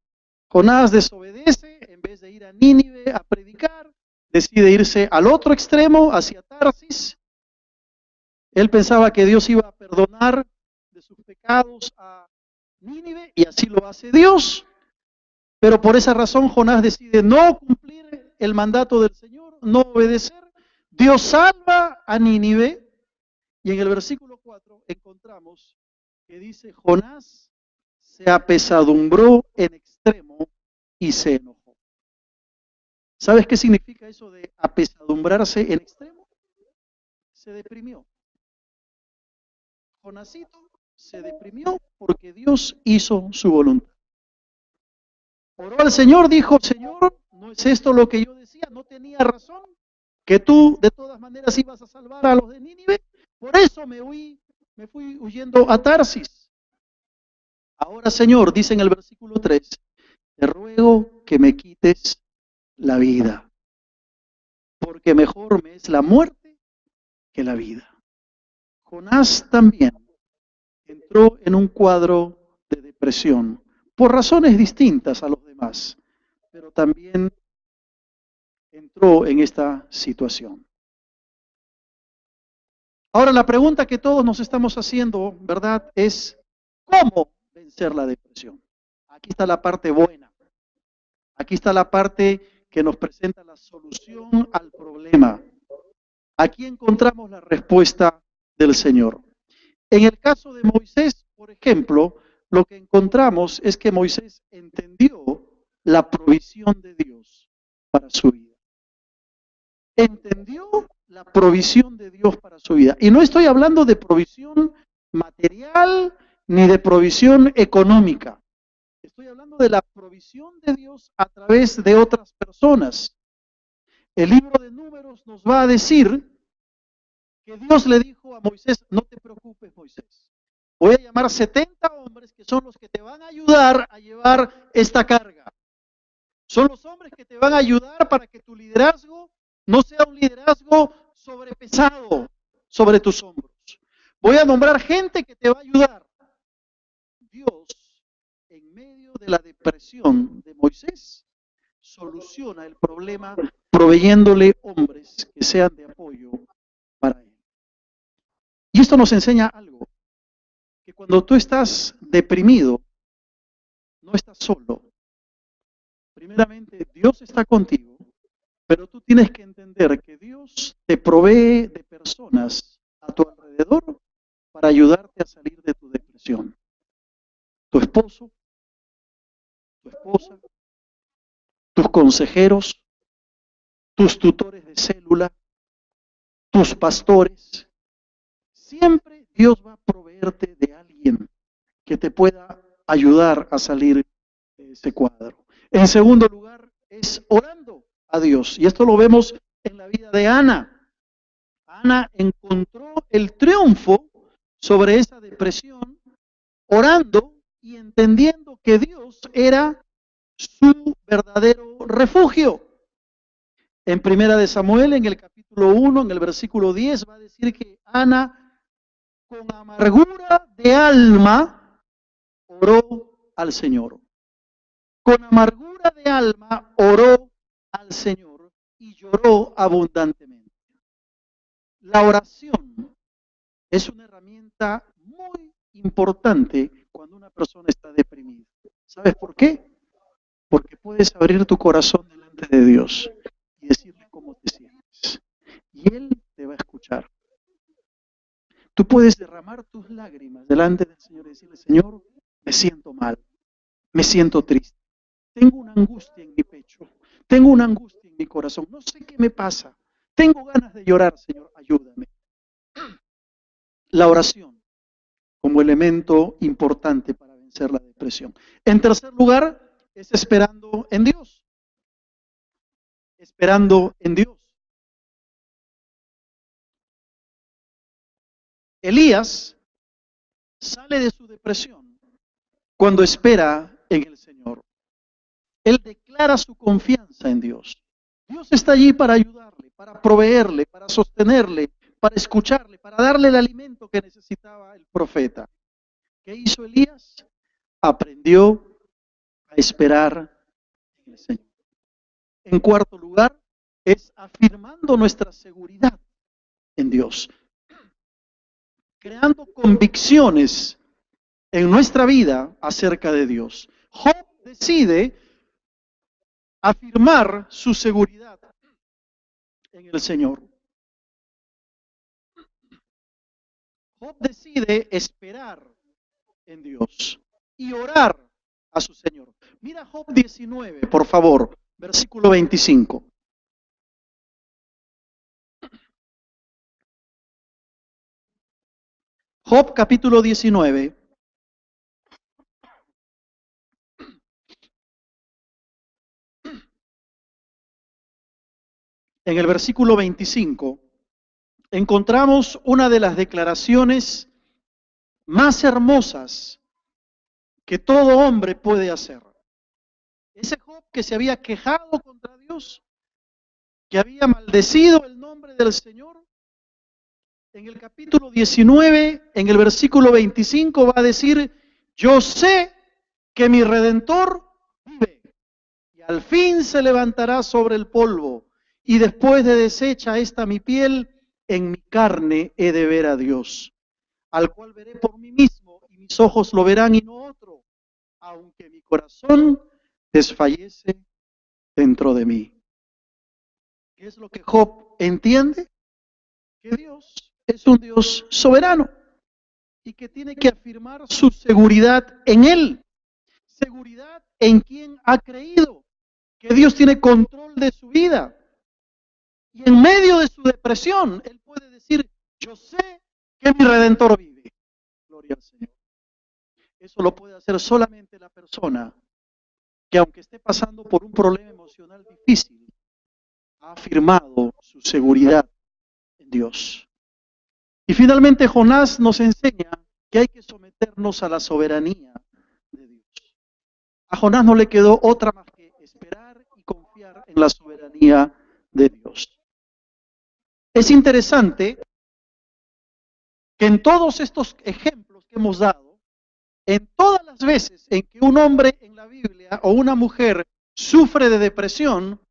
Jonás desobedece, en vez de ir a Nínive a predicar, decide irse al otro extremo, hacia Tarsis. Él pensaba que Dios iba a perdonar de sus pecados a Nínive, y así lo hace Dios. Pero por esa razón Jonás decide no cumplir el mandato del Señor, no obedecer. Dios salva a Nínive, y en el versículo 4 encontramos que dice: Jonás se apesadumbró en extremo y se enojó. ¿Sabes qué significa eso de apesadumbrarse en extremo? Se deprimió. Jonasito se deprimió porque Dios hizo su voluntad. Oró al Señor, dijo: Señor, ¿no es esto lo que yo decía? ¿No tenía razón que tú de todas maneras ibas a salvar a los de Nínive? Por eso me fui huyendo a Tarsis. Ahora, Señor, dice en el versículo 3, te ruego que me quites la vida, porque mejor me es la muerte que la vida. Jonás también entró en un cuadro de depresión, por razones distintas a los demás, pero también entró en esta situación. Ahora, la pregunta que todos nos estamos haciendo, ¿verdad?, es ¿cómo vencer la depresión? Aquí está la parte buena. Aquí está la parte que nos presenta la solución al problema. Aquí encontramos la respuesta del Señor. En el caso de Moisés, por ejemplo, lo que encontramos es que Moisés entendió la provisión de Dios para su vida. Entendió la provisión de Dios para su vida. Y no estoy hablando de provisión material ni de provisión económica. Estoy hablando de la provisión de Dios a través de otras personas. El libro de Números nos va a decir que Dios le dijo a Moisés: no te preocupes, Moisés. Voy a llamar 70 hombres que son los que te van a ayudar a llevar esta carga. Son los hombres que te van a ayudar para que tu liderazgo no sea un liderazgo sobrepesado sobre tus hombros. Voy a nombrar gente que te va a ayudar. Dios, en medio de la depresión de Moisés, soluciona el problema proveyéndole hombres que sean de apoyo para él. Y esto nos enseña algo, que cuando tú estás deprimido, no estás solo. Primeramente, Dios está contigo, pero tú tienes que entender que Dios te provee de personas a tu alrededor para ayudarte a salir de tu depresión. Tu esposo, tu esposa, tus consejeros, tus tutores de célula, tus pastores. Siempre Dios va a proveerte de alguien que te pueda ayudar a salir de ese cuadro. En segundo lugar, es orando a Dios. Y esto lo vemos en la vida de Ana. Ana encontró el triunfo sobre esa depresión orando y entendiendo que Dios era su verdadero refugio. En Primera de Samuel, en el capítulo 1, en el versículo 10, va a decir que Ana, con amargura de alma, oró al Señor. Con amargura de alma oró al Señor y lloró abundantemente. La oración es una herramienta muy importante cuando una persona está deprimida. ¿Sabes por qué? Porque puedes abrir tu corazón delante de Dios y decirle cómo te sientes. Y Él te va a escuchar. Tú puedes derramar tus lágrimas delante del Señor y decirle, Señor, me siento mal, me siento triste, tengo una angustia en mi pecho, tengo una angustia en mi corazón, no sé qué me pasa, tengo ganas de llorar, Señor, ayúdame. La oración como elemento importante para vencer la depresión. En tercer lugar, es esperando en Dios. Esperando en Dios. Elías sale de su depresión cuando espera en el Señor. Él declara su confianza en Dios. Dios está allí para ayudarle, para proveerle, para sostenerle, para escucharle, para darle el alimento que necesitaba el profeta. ¿Qué hizo Elías? Aprendió a esperar en el Señor. En cuarto lugar, es afirmando nuestra seguridad en Dios, creando convicciones en nuestra vida acerca de Dios. Job decide afirmar su seguridad en el Señor. Job decide esperar en Dios y orar a su Señor. Mira Job 19, por favor, versículo 25. Job capítulo 19. En el versículo 25 encontramos una de las declaraciones más hermosas que todo hombre puede hacer. Ese Job que se había quejado contra Dios, que había maldecido el nombre del Señor, en el capítulo 19, en el versículo 25 va a decir, yo sé que mi Redentor vive y al fin se levantará sobre el polvo y después de deshecha esta mi piel, en mi carne he de ver a Dios, al cual veré por mí mismo y mis ojos lo verán y no otro, aunque mi corazón desfallece dentro de mí. ¿Qué es lo que Job entiende? Que Dios es un Dios soberano y que tiene que afirmar su seguridad en Él, seguridad en quien ha creído, que Dios tiene control de su vida. Y en medio de su depresión, Él puede decir, yo sé que mi Redentor vive. Gloria al Señor. Eso lo puede hacer solamente la persona que aunque esté pasando por un problema emocional difícil, ha afirmado su seguridad en Dios. Y finalmente Jonás nos enseña que hay que someternos a la soberanía de Dios. A Jonás no le quedó otra más que esperar y confiar en la soberanía de Dios. Es interesante que en todos estos ejemplos que hemos dado, en todas las veces en que un hombre en la Biblia o una mujer sufre de depresión,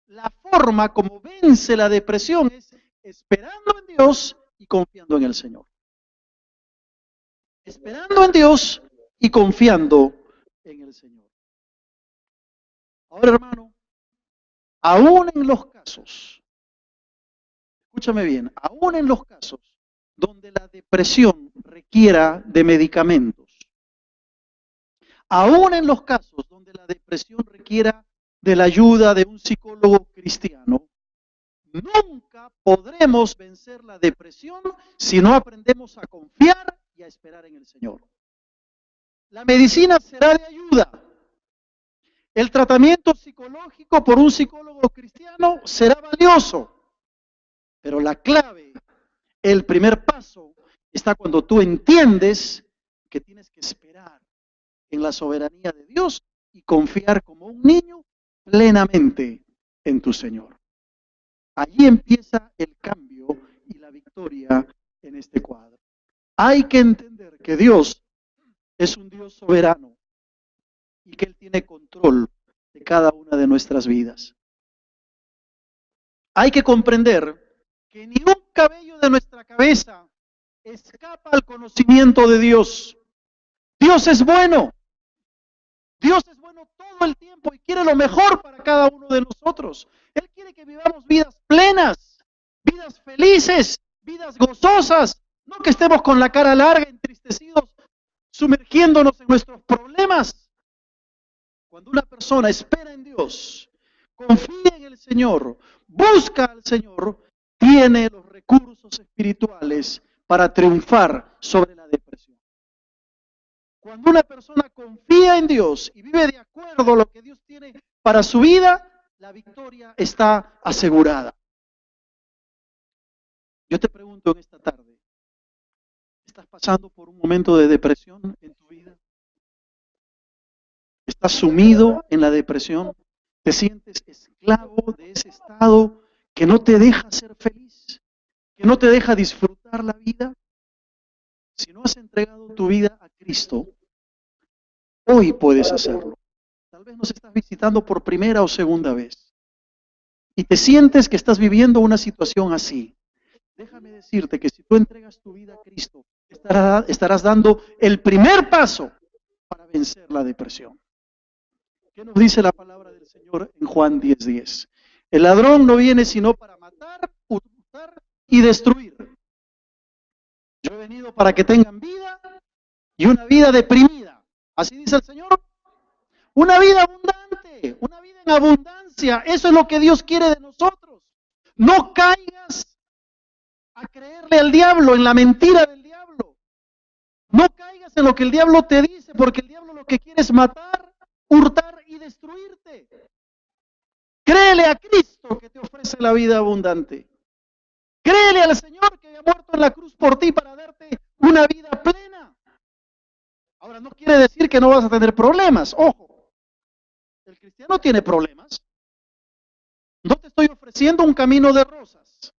la forma como vence la depresión es esperando en Dios y confiando en el Señor. Esperando en Dios y confiando en el Señor. Ahora, hermano, aún en los casos, escúchame bien, aún en los casos donde la depresión requiera de medicamentos, aún en los casos donde la depresión requiera de la ayuda de un psicólogo cristiano, nunca podremos vencer la depresión si no aprendemos a confiar y a esperar en el Señor. La medicina será de ayuda. El tratamiento psicológico por un psicólogo cristiano será valioso. Pero la clave, el primer paso, está cuando tú entiendes que tienes que esperar en la soberanía de Dios y confiar como un niño plenamente en tu Señor. Allí empieza el cambio y la victoria en este cuadro. Hay que entender que Dios es un Dios soberano y que Él tiene control de cada una de nuestras vidas. Hay que comprender que ni un cabello de nuestra cabeza escapa al conocimiento de Dios. Dios es bueno. Dios es bueno todo el tiempo y quiere lo mejor para cada uno de nosotros. Él quiere que vivamos vidas plenas, vidas felices, vidas gozosas, no que estemos con la cara larga, entristecidos, sumergiéndonos en nuestros problemas. Cuando una persona espera en Dios, confía en el Señor, busca al Señor, tiene los recursos espirituales para triunfar sobre la depresión. Cuando una persona confía en Dios y vive de acuerdo a lo que Dios tiene para su vida, la victoria está asegurada. Yo te pregunto en esta tarde, ¿estás pasando por un momento de depresión en tu vida? ¿Estás sumido en la depresión? ¿Te sientes esclavo de ese estado que no te deja ser feliz, que no te deja disfrutar la vida? Si no has entregado tu vida a Cristo, hoy puedes hacerlo. Tal vez nos estás visitando por primera o segunda vez y te sientes que estás viviendo una situación así. Déjame decirte que si tú entregas tu vida a Cristo, estarás dando el primer paso para vencer la depresión. ¿Qué nos dice la palabra del Señor en Juan 10:10? El ladrón no viene sino para matar, hurtar y destruir. Yo he venido para que tengan vida y una vida deprimida. Así dice el Señor. Una vida abundante, una vida en abundancia. Eso es lo que Dios quiere de nosotros. No caigas a creerle al diablo, en la mentira del diablo. No caigas en lo que el diablo te dice, porque el diablo lo que quiere es matar, hurtar y destruirte. Créele a Cristo que te ofrece la vida abundante. Créele al Señor que había muerto en la cruz por ti para darte una vida plena. Ahora, no quiere decir que no vas a tener problemas. Ojo, el cristiano tiene problemas. No te estoy ofreciendo un camino de rosas,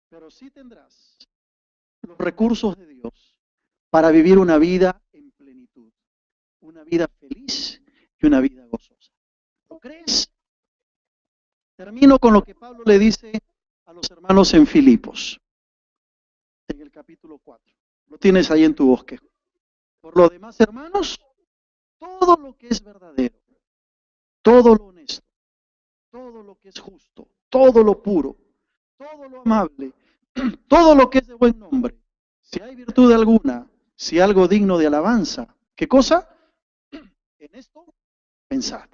pero sí tendrás los recursos de Dios para vivir una vida en plenitud, una vida feliz y una vida gozosa. ¿Lo crees? Termino con lo que Pablo le dice a los hermanos en Filipos, en el capítulo 4. Lo tienes ahí en tu bosquejo. Por lo demás, hermanos, todo lo que es verdadero, todo lo honesto, todo lo que es justo, todo lo puro, todo lo amable, todo lo que es de buen nombre, si hay virtud alguna, si algo digno de alabanza, ¿qué cosa? En esto pensad.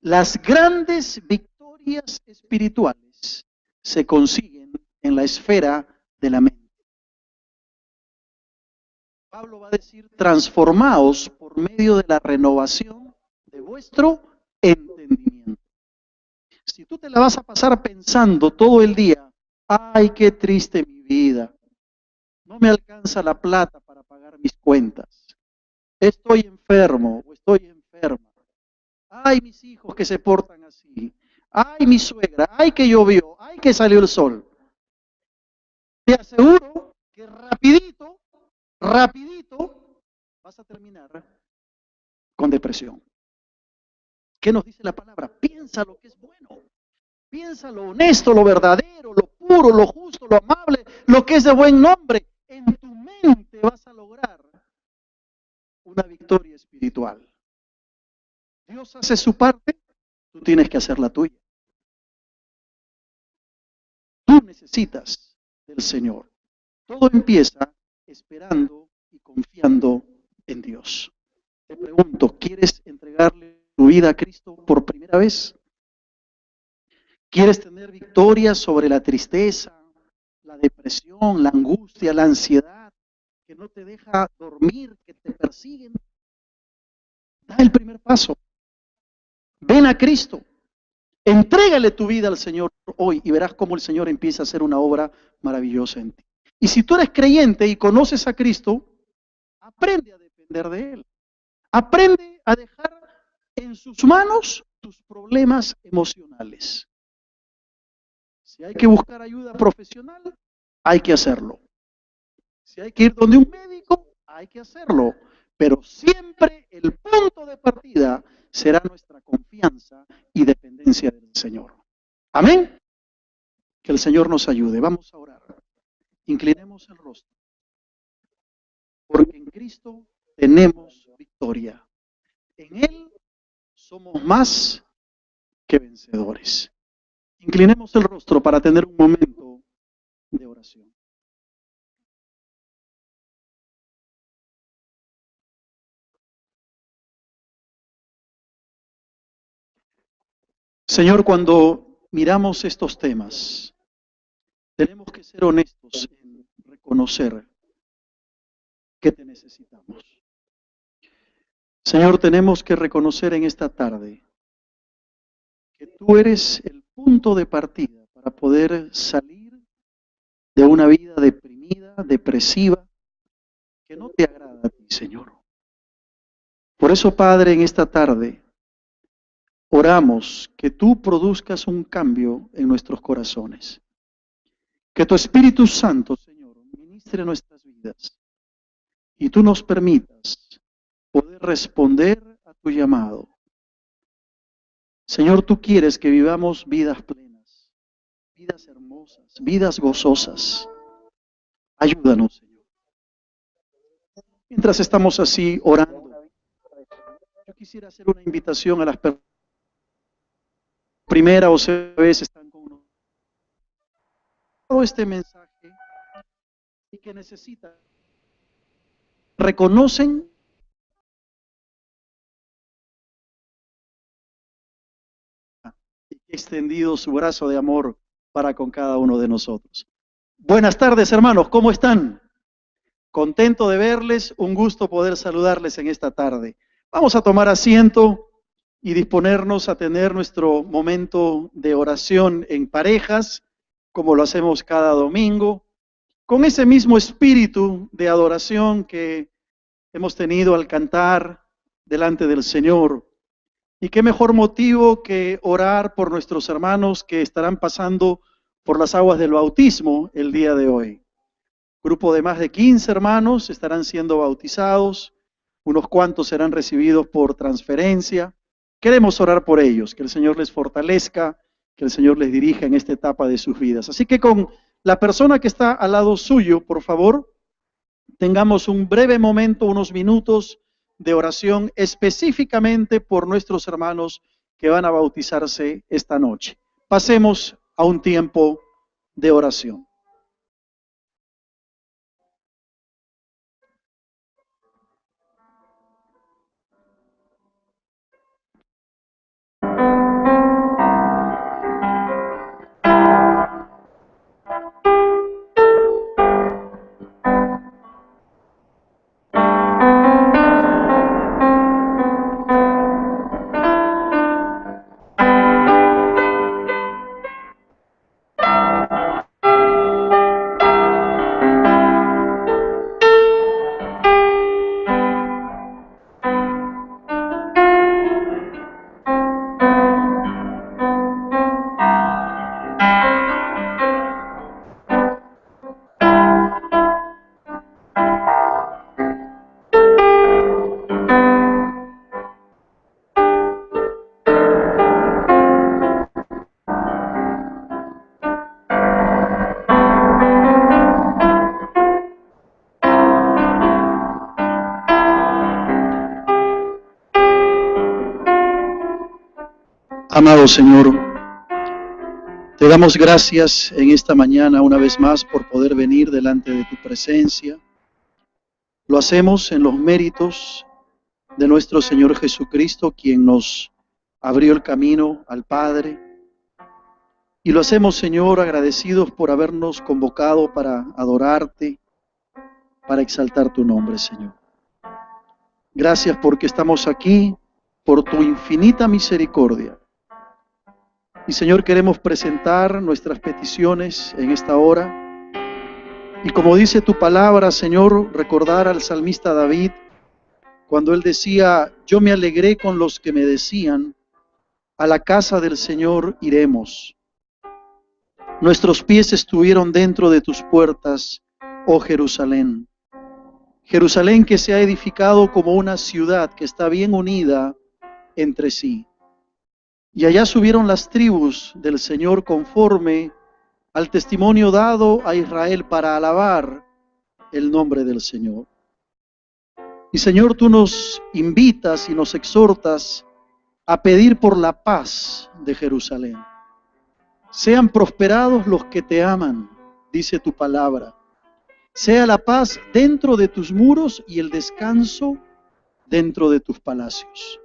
Las grandes victorias espirituales se consiguen en la esfera de la mente. Pablo va a decir, transformaos por medio de la renovación de vuestro entendimiento. Si tú te la vas a pasar pensando todo el día, ay, qué triste mi vida, no me alcanza la plata para pagar mis cuentas, estoy enfermo o estoy enferma, ay, mis hijos que se portan así, ay, mi suegra, ay, que llovió, ay, que salió el sol. Te aseguro que rapidito vas a terminar con depresión. ¿Qué nos dice la palabra? Piensa lo que es bueno. Piensa lo honesto, lo verdadero, lo puro, lo justo, lo amable, lo que es de buen nombre. En tu mente vas a lograr una victoria espiritual. Dios hace su parte, tú tienes que hacer la tuya. Tú necesitas del Señor. Todo empieza esperando y confiando en Dios. Te pregunto, ¿quieres entregarle tu vida a Cristo por primera vez? ¿Quieres tener victoria sobre la tristeza, la depresión, la angustia, la ansiedad, que no te deja dormir, que te persiguen? Da el primer paso. Ven a Cristo. Entrégale tu vida al Señor hoy y verás cómo el Señor empieza a hacer una obra maravillosa en ti. Y si tú eres creyente y conoces a Cristo, aprende a depender de Él. Aprende a dejar en sus manos tus problemas emocionales. Si hay que buscar ayuda profesional, hay que hacerlo. Si hay que ir donde un médico, hay que hacerlo. Pero siempre el punto de partida será nuestra confianza y dependencia del Señor. Amén. Que el Señor nos ayude. Vamos a orar. Inclinemos el rostro. porque en Cristo tenemos victoria. En Él somos más que vencedores. Inclinemos el rostro para tener un momento de oración. Señor, cuando miramos estos temas, tenemos que ser honestos en reconocer que te necesitamos. Señor, tenemos que reconocer en esta tarde que tú eres el punto de partida para poder salir de una vida deprimida, depresiva, que no te agrada a ti, Señor. Por eso, Padre, en esta tarde oramos que tú produzcas un cambio en nuestros corazones. Que tu Espíritu Santo, Señor, ministre nuestras vidas y tú nos permitas poder responder a tu llamado. Señor, tú quieres que vivamos vidas plenas, vidas hermosas, vidas gozosas. Ayúdanos, Señor. Mientras estamos así orando, yo quisiera hacer una invitación a las personas que primera o segunda vez están con nosotros. Todo este mensaje y que necesitan, reconocen y que ha extendido su brazo de amor para con cada uno de nosotros. Buenas tardes, hermanos, ¿cómo están? Contento de verles, un gusto poder saludarles en esta tarde. Vamos a tomar asiento y disponernos a tener nuestro momento de oración en parejas, como lo hacemos cada domingo, con ese mismo espíritu de adoración que hemos tenido al cantar delante del Señor. Y qué mejor motivo que orar por nuestros hermanos que estarán pasando por las aguas del bautismo el día de hoy. Grupo de más de 15 hermanos estarán siendo bautizados, unos cuantos serán recibidos por transferencia. Queremos orar por ellos, que el Señor les fortalezca, que el Señor les dirija en esta etapa de sus vidas. Así que con la persona que está al lado suyo, por favor, tengamos un breve momento, unos minutos de oración específicamente por nuestros hermanos que van a bautizarse esta noche. Pasemos a un tiempo de oración. Amado Señor, te damos gracias en esta mañana una vez más por poder venir delante de tu presencia. Lo hacemos en los méritos de nuestro Señor Jesucristo, quien nos abrió el camino al Padre. Y lo hacemos, Señor, agradecidos por habernos convocado para adorarte, para exaltar tu nombre, Señor. Gracias porque estamos aquí por tu infinita misericordia. Y Señor, queremos presentar nuestras peticiones en esta hora. Y como dice tu palabra, Señor, recordar al salmista David, cuando él decía, yo me alegré con los que me decían, a la casa del Señor iremos. Nuestros pies estuvieron dentro de tus puertas, oh Jerusalén. Jerusalén que se ha edificado como una ciudad que está bien unida entre sí. Y allá subieron las tribus del Señor conforme al testimonio dado a Israel para alabar el nombre del Señor. Y Señor, tú nos invitas y nos exhortas a pedir por la paz de Jerusalén. Sean prosperados los que te aman, dice tu palabra. Sea la paz dentro de tus muros y el descanso dentro de tus palacios.